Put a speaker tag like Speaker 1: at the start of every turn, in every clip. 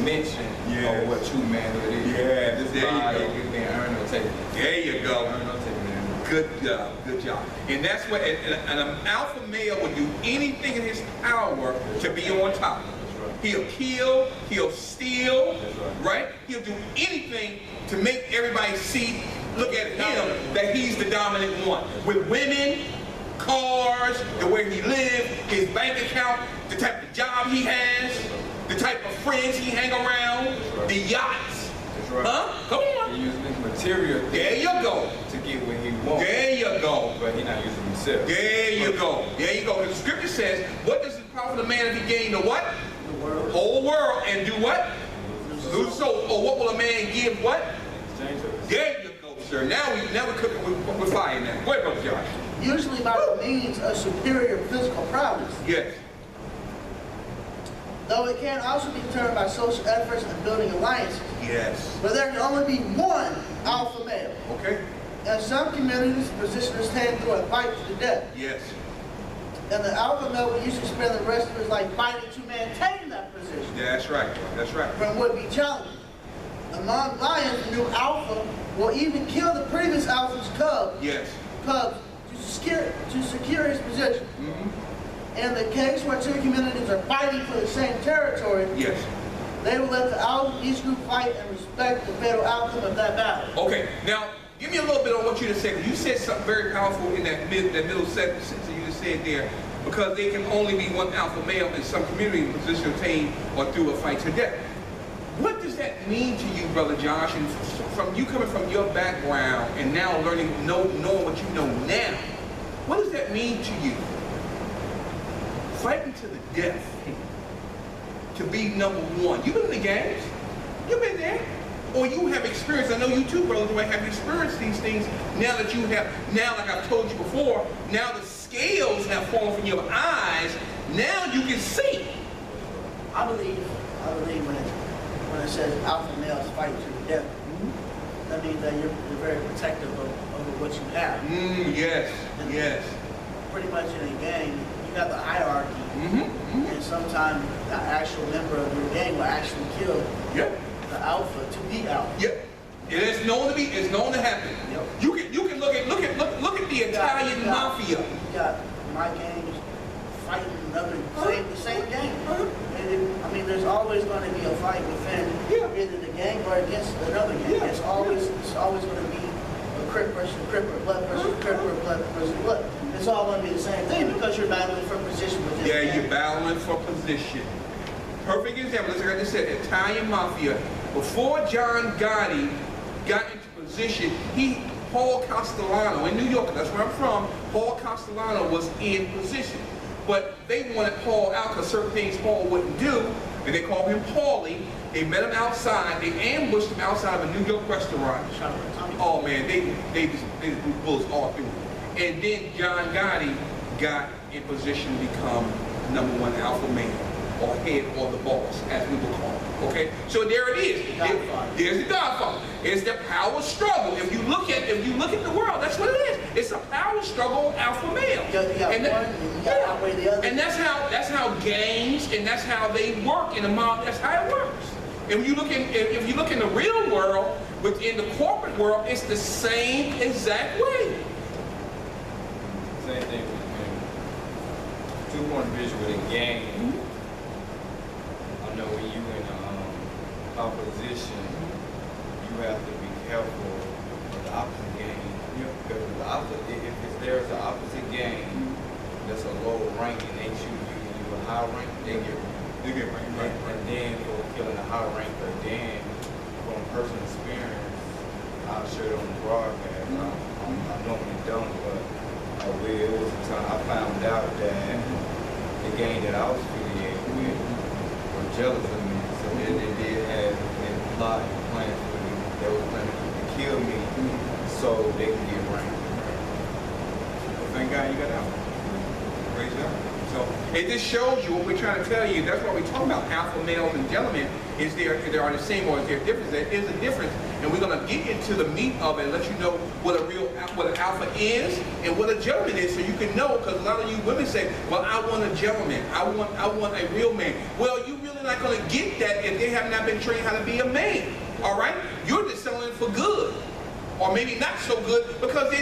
Speaker 1: dimension of what true manhood is.
Speaker 2: Yeah,
Speaker 1: This
Speaker 2: there you
Speaker 1: body
Speaker 2: go.
Speaker 1: is being earned or taken.
Speaker 2: There you go.
Speaker 1: Earned or taken, man.
Speaker 2: Good job, good job. And that's what an alpha male would do anything in his power to be on top. He'll kill, he'll steal, right? He'll do anything to make everybody see, look at him, that he's the dominant one. With women, cars, the way he lives, his bank account, the type of job he has, the type of friends he hang around, the yachts.
Speaker 1: Right.
Speaker 2: Huh? Come on.
Speaker 1: He's using this material
Speaker 2: There you go.
Speaker 1: to get what he wants.
Speaker 2: There you go.
Speaker 1: But he's not using himself.
Speaker 2: There you go. There you go. The scripture says, what does it profit a man if he gain the what?
Speaker 3: The world.
Speaker 2: Whole world and do what? Lose soul. Or what will a man give what?
Speaker 1: Exchange of his.
Speaker 2: There you go, sir. Now we're cooking with fire now. Go ahead, Brother Josh.
Speaker 3: Usually by the means of superior physical prowess,
Speaker 2: Yes.
Speaker 3: though it can also be determined by social efforts and building alliances.
Speaker 2: Yes.
Speaker 3: But there can only be one alpha male.
Speaker 2: Okay.
Speaker 3: In some communities, the position is taken through a fight to the death.
Speaker 2: Yes.
Speaker 3: And the alpha male will usually spend the rest of his life fighting to maintain that position
Speaker 2: Yeah, that's right. That's right.
Speaker 3: from would-be challenges. Among lions, the new alpha will even kill the previous alpha's cubs
Speaker 2: Yes.
Speaker 3: to secure his position. In the case where two communities are fighting for the same territory,
Speaker 2: Yes.
Speaker 3: they will let the alpha of each group fight and respect the fatal outcome of that battle.
Speaker 2: Okay. Now, give me a little bit on what you just said. You said something very powerful in that middle sentence that you just said there. Because there can only be one alpha male in some community position obtained or through a fight to death. What does that mean to you, Brother Josh? And from you coming from your background and now learning, knowing what you know now, what does that mean to you? Fighting to the death, to be number one. You've been in the games. You've been there. Or you have experienced, I know you too, Brother Dwayne, have experienced these things now that you have, now like I've told you before, now the scales have fallen from your eyes, now you can see.
Speaker 3: I believe when it says alpha males fight to the death, that means that you're very protective of what you have.
Speaker 2: Yes, yes.
Speaker 3: Pretty much in a gang, you got the hierarchy, and sometimes the actual member of your gang will actually kill
Speaker 2: Yep.
Speaker 3: the alpha to be alpha.
Speaker 2: Yep. It is known to be, it's known to happen.
Speaker 3: Yep.
Speaker 2: You can look at the Italian mafia.
Speaker 3: You got my gangs fighting the same gang. I mean, there's always going to be a fight within either the gang or against another gang.
Speaker 2: Yeah.
Speaker 3: It's always going to be a crip versus crip or blood versus crip or blood versus blood. It's all going to be the same thing because you're battling for position within the
Speaker 2: Yeah,
Speaker 3: gang.
Speaker 2: you're battling for position. Perfect example, like I just said, Italian mafia. Before John Gotti got into position, Paul Castellano in New York, that's where I'm from, Paul Castellano was in position. But they wanted Paul out because certain things Paul wouldn't do, and they called him Paulie. They met him outside, they ambushed him outside of a New York restaurant. Oh man, they just blew bullets all through. And then John Gotti got in position to become #1 alpha male, or head, or the boss, as we will call it. Okay, so there it is. There's the Godfather. It's the power struggle. If you look at the world, that's what it is. It's a power struggle of alpha male. And that's how gangs, and that's how they work in the mob. That's how it works. If you look in the real world, within the corporate world, it's the same exact way.
Speaker 1: Same thing with two-point vision with a gang. I know when you in opposition, you have to be careful of the opposite gang. Because if there's an opposite gang that's a low rank and they choose you a high rank, they get ranked. And then for killing a high rank, but then from personal experience, I'll share it on the broadcast. I normally don't, but it was a time I found out that the gang that I was affiliated with were jealous of me, so they did have plot and plans for me. They were planning to kill me so they can get ranked.
Speaker 2: Well, thank God you got out. Praise God. So it just shows you what we're trying to tell you. That's why we talk about alpha males and gentlemen. Is there are the same, or is there a difference? There is a difference, and we're going to get into the meat of it and let you know what an alpha is and what a gentleman is, so you can know. Because a lot of you women say, "Well, I want a gentleman. I want a real man." Well, you really not going to get that if they have not been trained how to be a man. All right? You're just selling it for good. Or maybe not so good, because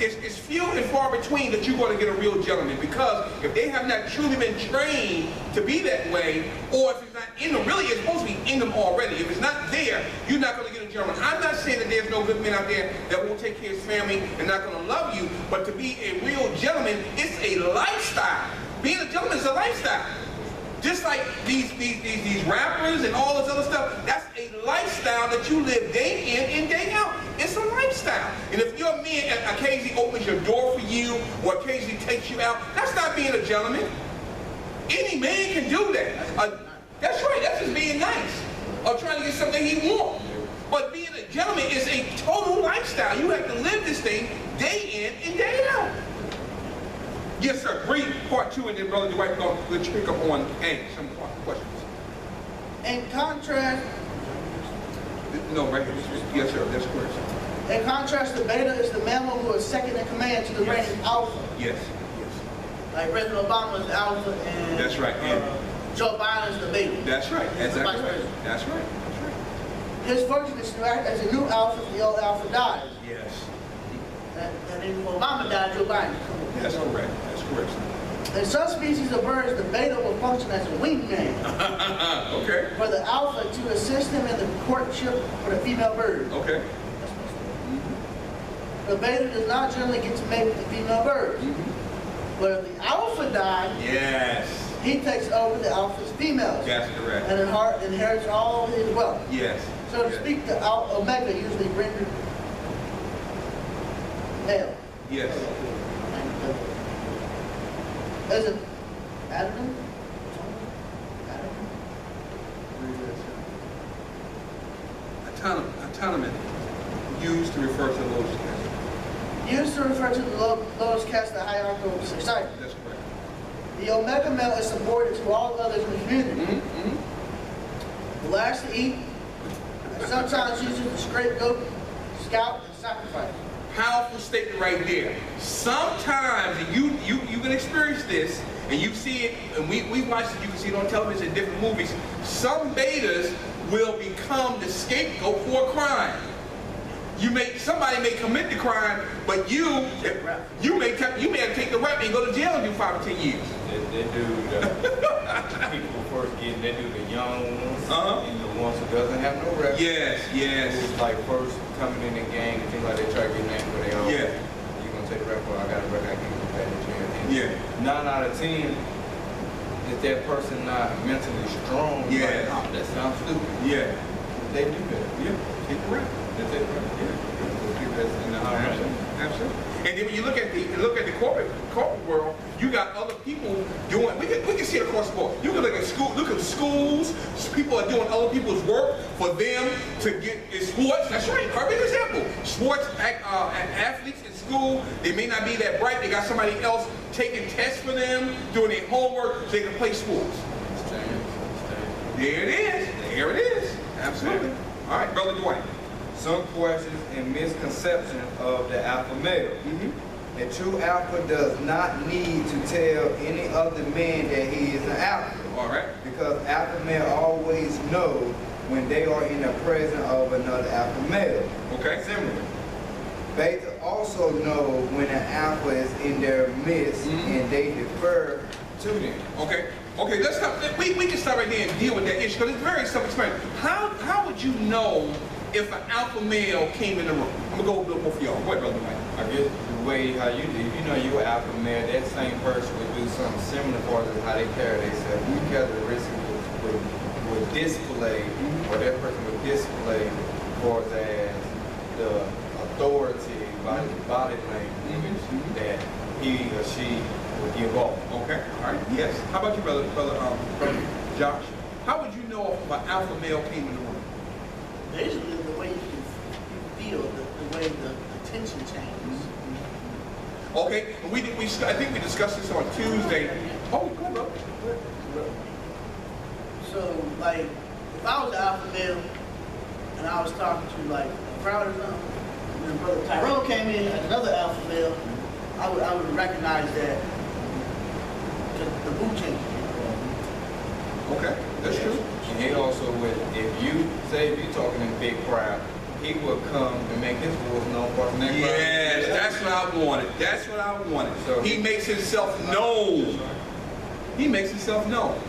Speaker 2: it's few and far between that you're going to get a real gentleman, because if they have not truly been trained to be that way, or if it's not in them, really it's supposed to be in them already. If it's not there, you're not going to get a gentleman. I'm not saying that there's no good men out there that won't take care of his family and not going to love you, but to be a real gentleman, it's a lifestyle. Being a gentleman is a lifestyle. Just like these rappers and all this other stuff, that's a lifestyle that you live day in and day out. It's a lifestyle. And if your man occasionally opens your door for you or occasionally takes you out, that's not being a gentleman. Any man can do that. That's right, that's just being nice. Or trying to get something he wants. But being a gentleman is a total lifestyle. You have to live this thing day in and day out. Yes, sir. Read part 2, and then Brother Dwight, we're going to let you pick up on some questions.
Speaker 3: In contrast,
Speaker 2: no, right here. Yes, sir. That's correct.
Speaker 3: In contrast, the beta is the mammal who is second in command to the reigning alpha.
Speaker 2: Yes.
Speaker 3: Like President Obama is the alpha, and
Speaker 2: that's right. And
Speaker 3: Joe Biden is the beta.
Speaker 2: That's right. Exactly right. That's right.
Speaker 3: His function is to act as a new alpha if the old alpha dies.
Speaker 2: Yes.
Speaker 3: And then when Obama died, Joe Biden.
Speaker 2: That's correct. That's correct.
Speaker 3: In some species of birds, the beta will function as a wingman.
Speaker 2: Okay.
Speaker 3: For the alpha to assist him in the courtship for the female bird.
Speaker 2: Okay.
Speaker 3: The beta does not generally get to mate with the female birds. But if the alpha dies,
Speaker 2: yes,
Speaker 3: he takes over the alpha's females.
Speaker 2: That's correct.
Speaker 3: And inherits all his wealth.
Speaker 2: Yes.
Speaker 3: So to speak, the omega usually rendered male.
Speaker 2: Yes.
Speaker 3: As an Adam?
Speaker 2: Autonomy used to refer to the lowest caste.
Speaker 3: Used to refer to the lowest caste, the hierarchical society.
Speaker 2: That's correct.
Speaker 3: The omega male is subordinate to all others in the community. He likes to eat, and sometimes uses the scapegoat, scout, and sacrifice.
Speaker 2: Powerful statement right there. Sometimes, and you can experience this, and you see it, and we watch it, you can see it on television in different movies. Some betas will become the scapegoat for a crime. Somebody may commit the crime, but you may have to take the rap and go to jail and do 5 or 10 years.
Speaker 1: They do people first getting, they do the young ones and the ones who doesn't have no rap.
Speaker 2: Yes.
Speaker 1: Who's like first coming in the gang and things like they try to get named for their own.
Speaker 2: Yeah.
Speaker 1: You're gonna take the rap, I got a rap, I can go back to jail.
Speaker 2: Yeah.
Speaker 1: 9 out of 10, is that person not mentally strong?
Speaker 2: Yeah.
Speaker 1: Like, oh, that sounds stupid.
Speaker 2: Yeah.
Speaker 1: They do that.
Speaker 2: Yeah. Take the rap.
Speaker 1: That's it, right? Yeah. That's in the
Speaker 2: Absolutely. And then when you look at the corporate world, you got other people doing. We can see it across the board. You can look at schools. People are doing other people's work for them to get in sports. That's right. Perfect example. Sports athletes in school, they may not be that bright. They got somebody else taking tests for them, doing their homework, so they can play sports. There it is. There it is. Absolutely. All right, Brother Dwight.
Speaker 1: Some questions and misconceptions of the alpha male. A true alpha does not need to tell any other man that he is an alpha.
Speaker 2: All right.
Speaker 1: Because alpha male always know when they are in the presence of another alpha male.
Speaker 2: Okay.
Speaker 1: Similar. Beta also know when an alpha is in their midst and they defer to them.
Speaker 2: Okay. Okay, let's stop. We can stop right there and deal with that issue because it's very self-explanatory. How would you know if an alpha male came in the room? I'm gonna go with both of y'all. Go ahead, Brother Mike.
Speaker 1: I guess the way how you do, if you know you're an alpha male, that same person would do something similar for how they carry themselves. You characteristics would display, or that person would display for as the authority by the body language that he or she would give off.
Speaker 2: Okay. All right. Yes. How about you, brother Josh? How would you know if an alpha male came in the room?
Speaker 3: Basically, the way you feel, the way the tension changes.
Speaker 2: Okay. And I think we discussed this on Tuesday. Oh, go ahead, brother.
Speaker 3: So, like, if I was the alpha male and I was talking to like a crowd or something, and then Brother Tyrone came in as another alpha male, I would recognize that the mood changes.
Speaker 2: Okay, that's true.
Speaker 1: And he also would, if you're talking in a big crowd, he would come and make his voice known for the next crowd.
Speaker 2: Yes, that's what I wanted. That's what I wanted.
Speaker 1: So
Speaker 2: he makes himself known. He makes himself known.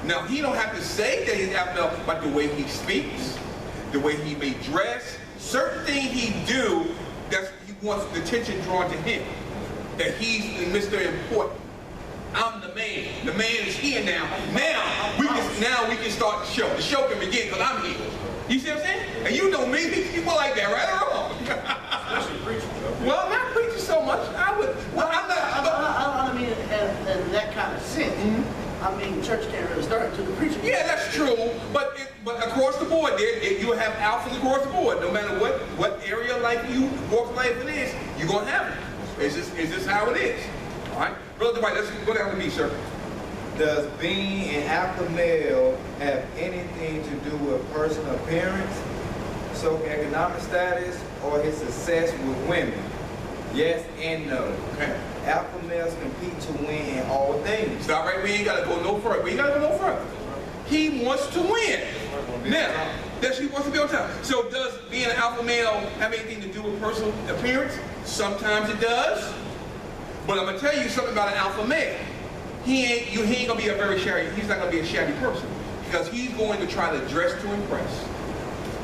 Speaker 2: Now, he don't have to say that he's alpha male, but the way he speaks, the way he may dress, certain things he do, he wants the attention drawn to him. That he's Mr. Important. I'm the man. The man is here now. Now we can start the show. The show can begin because I'm here. You see what I'm saying? And you know me, people like that, right or wrong?
Speaker 1: Especially preaching, though.
Speaker 2: Well, not preaching so much. I'm not.
Speaker 3: I mean in that kind of sense.
Speaker 2: Mm-hmm.
Speaker 3: I mean, church can't really start until the preacher.
Speaker 2: Yeah, that's true. But across the board, you have alphas across the board. No matter what area of life you walk of life it is, you're gonna have it. It's just how it is. All right, Brother White, let's go down to me, sir.
Speaker 1: Does being an alpha male have anything to do with personal appearance, socioeconomic status, or his success with women? Yes and no.
Speaker 2: Okay.
Speaker 1: Alpha males compete to win in all things.
Speaker 2: Stop right. We ain't gotta go no further. We ain't gotta go no further. He wants to win. Now, that she wants to be on top. So does being an alpha male have anything to do with personal appearance? Sometimes it does. But I'm gonna tell you something about an alpha male. He ain't gonna be a very shabby. He's not gonna be a shabby person because he's going to try to dress to impress.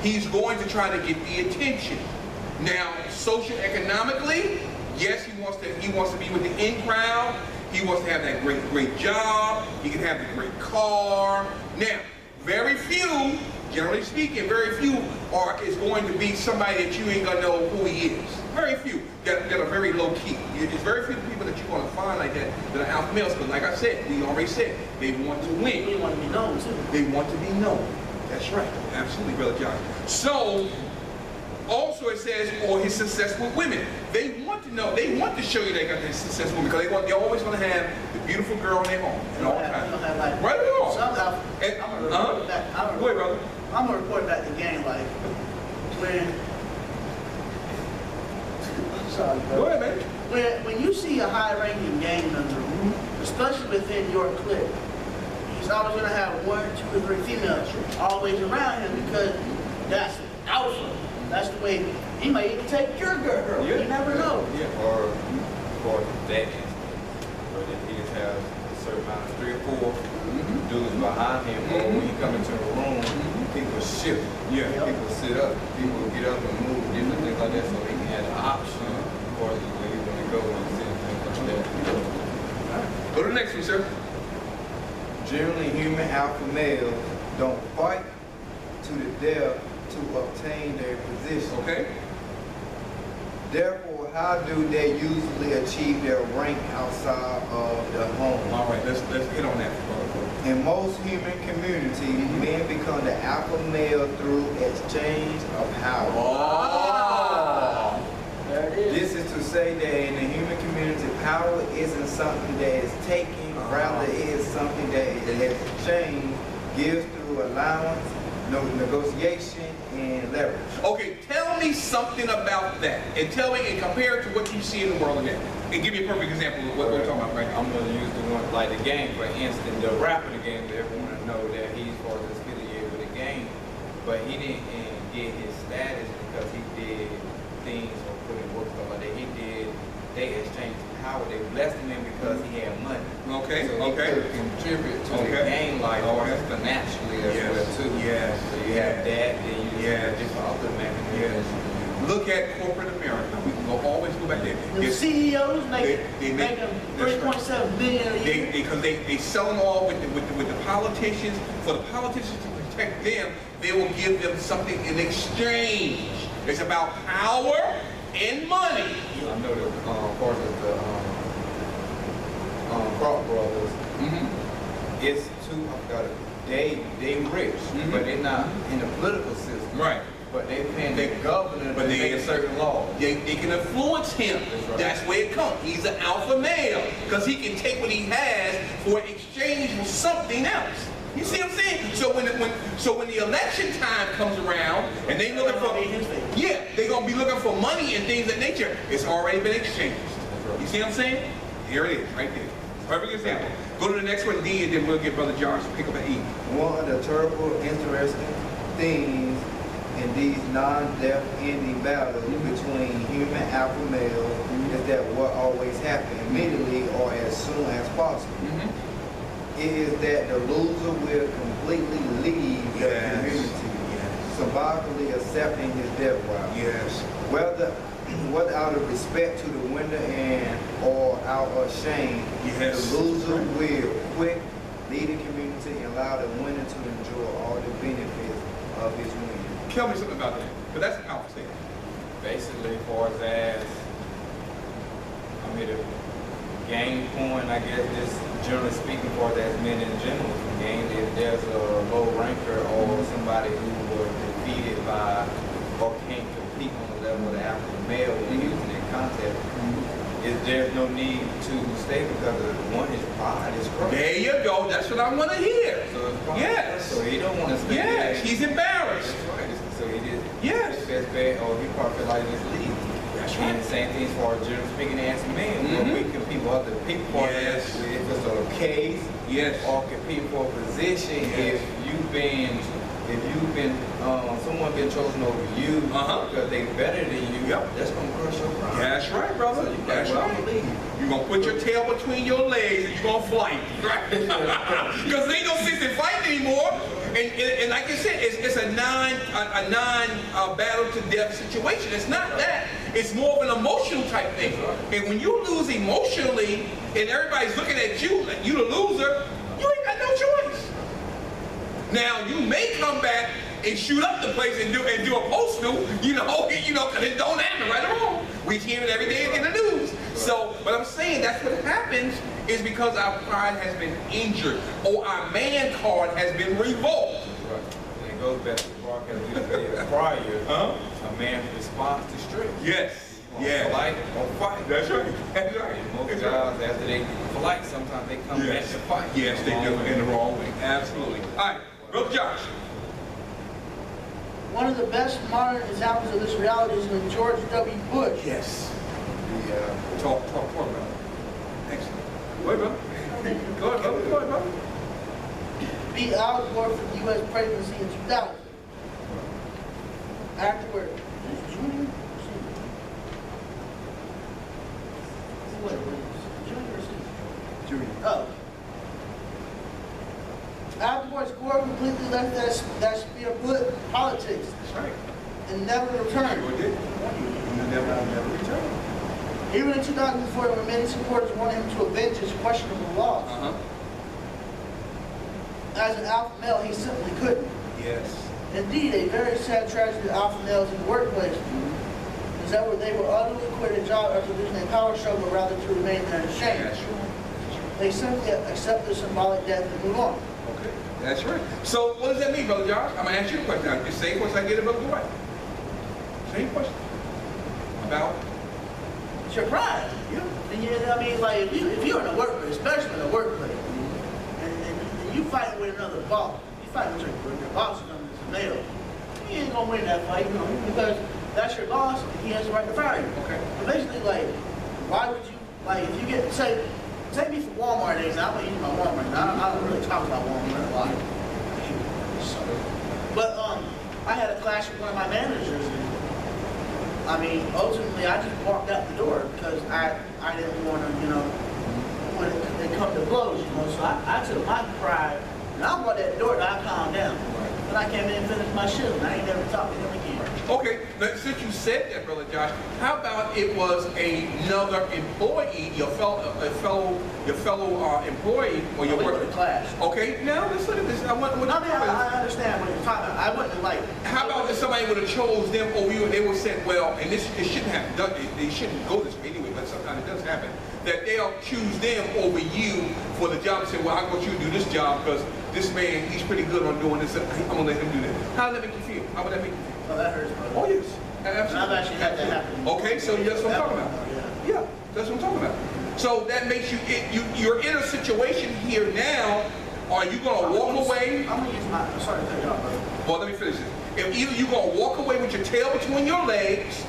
Speaker 2: He's going to try to get the attention. Now, socioeconomically, yes, he wants to be with the in crowd. He wants to have that great job. He can have the great car. Now, very few, generally speaking, very few is going to be somebody that you ain't gonna know who he is. Very few that are very low key. There's very few people that you're gonna find like that are alpha males. But like I said, we already said they want to win.
Speaker 3: They want to be known too.
Speaker 2: They want to be known. That's right. Absolutely, Brother John. So, also it says, or his success with women. They want to know, they want to show you they got their success with women because they're always going to have the beautiful girl in their home. And all time.
Speaker 3: Like,
Speaker 2: right or wrong?
Speaker 3: Somehow, I'm going to report back the game like when... Sorry, bro.
Speaker 2: Go ahead, man.
Speaker 3: When you see a high-ranking gang member, especially within your clique, he's always going to have 1, 2, or 3 females always around him because that's alpha. That's the way he might even take your girl.
Speaker 2: Yeah.
Speaker 3: You never know.
Speaker 1: Yeah. Or for that instance, but if he just has a certain amount of 3 or 4 dudes behind him, or when he come into a room, people shift.
Speaker 2: Yeah.
Speaker 1: People sit up. People get up and move, different things like that, so he can have an option for where he want to go and sit and things like that.
Speaker 2: Go to the next one, sir.
Speaker 1: Generally, human alpha males don't fight to the death to obtain their position.
Speaker 2: Okay.
Speaker 1: Therefore, how do they usually achieve their rank outside of the home?
Speaker 2: All right, let's hit on that.
Speaker 1: In most human communities, men become the alpha male through exchange of power.
Speaker 2: Oh.
Speaker 3: There it is.
Speaker 1: This is to say that in the human community, power isn't something that is taken, rather it is something that is exchanged, gives through allowance, negotiation, and leverage.
Speaker 2: Okay, tell me something about that, and tell me and compare it to what you see in the world today. And give me a perfect example of what we're talking about right now.
Speaker 1: I'm going to use the one like the game, for instance, the rapper the game. Everyone know that he's part of this affiliated with the game, but he didn't get his status because he did things or put in work stuff like that. They exchanged power. They blessed him because he had money.
Speaker 2: Okay,
Speaker 1: So he could contribute to the game life financially as well too.
Speaker 2: Yes.
Speaker 1: So you have that, then you have different other mechanisms.
Speaker 2: Look at corporate America. We can always go back there.
Speaker 3: The CEOs
Speaker 2: they
Speaker 3: make them 3.7 billion a year.
Speaker 2: Because they sell them all with the politicians. For the politicians to protect them, they will give them something in exchange. It's about power and money.
Speaker 1: I know the part of the Crop Brothers. It's two. I forgot it. They rich, but they're not in the political system.
Speaker 2: Right.
Speaker 1: But they paying the governor,
Speaker 2: But
Speaker 1: to
Speaker 2: they-
Speaker 1: make a certain law.
Speaker 2: They can influence him.
Speaker 1: That's right.
Speaker 2: That's where it comes. He's an alpha male because he can take what he has for exchange with something else. You see what I'm saying? So when the election time comes around and they looking for they're gonna be looking for money and things of that nature. It's already been exchanged. You see what I'm saying? Here it is, right there. Perfect example. Go to the next one, D, and then we'll get Brother Josh to pick up an E.
Speaker 4: One of the terrible, interesting things in these non-death ending battles between human alpha males is that what always happens immediately or as soon as possible is that the loser will completely leave the community, symbolically accepting his death row.
Speaker 2: Yes.
Speaker 4: Whether out of respect to the winner and or out of shame,
Speaker 2: Yes.
Speaker 4: the loser will quit lead the community and allow the winner to enjoy all the benefits of his win.
Speaker 2: Tell me something about that, because that's an alpha statement.
Speaker 1: Basically, for as I mean, the game point, I guess, just generally speaking, for as men in general, game if there's a low ranker or somebody who was defeated by or can't compete on the level of the alpha male when using that concept, there's no need to stay because one, his pride is crushed.
Speaker 2: There you go. That's what I want to hear.
Speaker 1: So his pride
Speaker 2: Yes.
Speaker 1: So he don't want to stay
Speaker 2: Yes.
Speaker 1: there.
Speaker 2: He's embarrassed.
Speaker 1: That's right. So he did.
Speaker 2: Yes.
Speaker 1: Best bet, or he probably feel like he's leaving.
Speaker 2: That's
Speaker 1: And
Speaker 2: right.
Speaker 1: the same thing as far as generally speaking as men. When we compete with other people for
Speaker 2: Yes.
Speaker 1: if it's a case
Speaker 2: Yes.
Speaker 1: or compete for a position,
Speaker 2: Yes.
Speaker 1: if you've been someone been chosen over you because they better than you, that's gonna crush your pride.
Speaker 2: That's right, brother.
Speaker 1: So you
Speaker 2: That's
Speaker 1: gotta
Speaker 2: right.
Speaker 1: believe.
Speaker 2: You're going to put your tail between your legs and you're going to flight. Right? Because there ain't no sense in fighting anymore. And like you said, it's a battle to death situation. It's not that. It's more of an emotional type thing. And when you lose emotionally and everybody's looking at you like you the loser, you ain't got no choice. Now you may come back and shoot up the place and do a postal, because it don't happen, right or wrong. We hear it every day in the news. So, but I'm saying that's what happens is because our pride has been injured or our man card has been revoked.
Speaker 1: Right. And it goes back to the broadcast we said prior. A man's response to stress.
Speaker 2: Yes. Yeah.
Speaker 1: Fight or fight.
Speaker 2: That's right. That's right.
Speaker 1: And most guys, after they fight, sometimes they come back to fight.
Speaker 2: Yes, they do in the wrong way. Absolutely. All right, Brother Josh.
Speaker 3: One of the best modern examples of this reality is when George W. Bush.
Speaker 2: Yes. Talk about it. Excellent. Go ahead, brother. Go ahead, brother.
Speaker 3: Beat Al Gore for the U.S. presidency in 2000. Afterward, junior?
Speaker 2: Junior.
Speaker 3: Oh. Afterwards, Gore completely left that sphere of politics
Speaker 2: That's right.
Speaker 3: and never returned.
Speaker 2: Sure did. Never returned.
Speaker 3: Even in 2004, when many supporters wanted him to avenge his questionable loss, as an alpha male, he simply couldn't.
Speaker 2: Yes.
Speaker 3: Indeed, a very sad tragedy of alpha males in the workplace is that they were utterly quit a job after losing a power struggle rather to remain there in shame.
Speaker 2: That's right.
Speaker 3: They simply accept their symbolic death and move on.
Speaker 2: Okay. That's right. So what does that mean, Brother Josh? I'm going to ask you a question now. The same question I get about Brother Dwight. Same question. About?
Speaker 3: It's your pride.
Speaker 2: Yeah.
Speaker 3: And like if you're in a workplace, especially in a workplace, and you fighting with another boss, you fighting with your boss is a male, you ain't gonna win that fight, because that's your boss and he has the right to fire you.
Speaker 2: Okay.
Speaker 3: But basically, like, why would you, like, if you get, say me for Walmart days, I'm gonna use my Walmart. I don't really talk about Walmart a lot. But I had a clash with one of my managers. And, ultimately, I just walked out the door because I didn't want to, when it come to blows, So I took my pride, and I walked out the door, and I calmed down. And I came in and finished my shift, and I ain't never talked to him again.
Speaker 2: Okay, now, since you said that, Brother Josh, how about it was another employee, your fellow employee, or your
Speaker 3: We
Speaker 2: worker?
Speaker 3: went to class.
Speaker 2: Okay, now let's look at this. I
Speaker 3: understand what you're talking about. I wouldn't like.
Speaker 2: How about if somebody would have chose them over you and they would have said, well, and it shouldn't have done, they shouldn't go this way anyway, but sometimes it does happen, that they'll choose them over you for the job and say, well, I want you to do this job because this man, he's pretty good on doing this, I'm going to let him do that. How does that make you feel? How would that make you feel?
Speaker 3: Oh, that hurts, brother.
Speaker 2: Oh, yes.
Speaker 3: And I've actually had that happen.
Speaker 2: Okay, so that's what I'm talking about.
Speaker 3: Yeah.
Speaker 2: Yeah, that's what I'm talking about. So that makes you're in a situation here now. Are you going to walk away?
Speaker 3: I'm going to use my, sorry to cut you off, brother.
Speaker 2: Well, let me finish this. If either you're going to walk away with your tail between your legs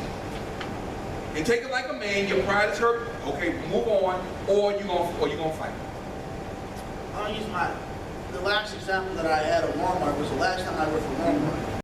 Speaker 2: and take it like a man, your pride is hurt, okay, move on, or you're going to fight.
Speaker 3: I'll use the last example that I had at Walmart was the last time I worked for Walmart.